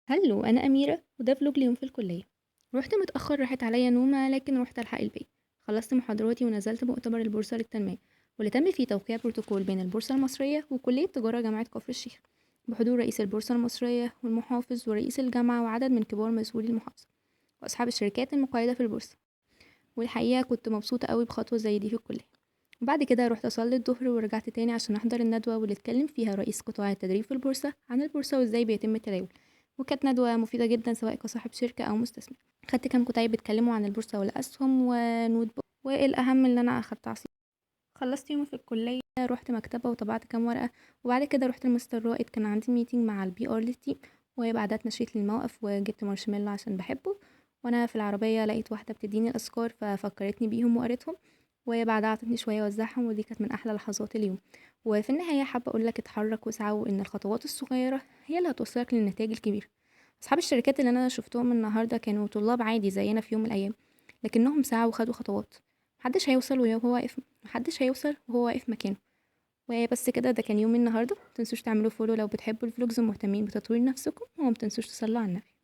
هلو، أنا أميرة وده فلوج ليوم في الكلية. رحت متأخر، راحت عليا نومة، لكن رحت ألحق الباقي. خلصت محاضراتي ونزلت مؤتمر البورصة للتنمية، واللي تم فيه توقيع بروتوكول بين البورصة المصرية وكلية تجارة جامعة كفر الشيخ، بحضور رئيس البورصة المصرية والمحافظ ورئيس الجامعة وعدد من كبار مسؤولي المحافظة وأصحاب الشركات المقيدة في البورصة. والحقيقة كنت مبسوطة قوي بخطوة زي دي في الكلية. وبعد كده رحت أصلي الظهر ورجعت تاني عشان أحضر الندوة واللي اتكلم فيها رئيس قطاع التدريب في البورصة عن البورصة وإزاي بيتم التداول. وكانت ندوة مفيدة جدا سواء كصاحب شركة أو مستثمر. خدت كام كتيب بيتكلموا عن البورصة والأسهم ونوت بوك، والأهم اللي أنا أخدت عصير. خلصت يومي في الكلية، رحت مكتبة وطبعت كام ورقة، وبعد كده رحت لمستر رائد، كان عندي ميتنج مع البي ار للتيم، وبعدها اتمشيت للموقف وجبت مارشميلو عشان بحبه. وانا في العربية لقيت واحدة بتديني الأذكار ففكرتني بيهم وقريتهم، وبعدها عطتني شوية وزعهم، ودي كانت من أحلى لحظات اليوم. وفي النهاية حابة أقولك اتحرك واسعى، وإن الخطوات الصغيرة هي اللي هتوصلك للنتائج الكبيرة. أصحاب الشركات اللي أنا شفتهم النهاردة كانوا طلاب عادي زينا في يوم من الأيام، لكنهم سعوا وخدوا خطوات. محدش هيوصل وهو واقف مكانه. وبس كده، ده كان يومي النهارده. متنسوش تعملوا فولو لو بتحبوا الفلوجز ومهتمين بتطوير نفسكم، ومتنسوش تصلوا على النبي.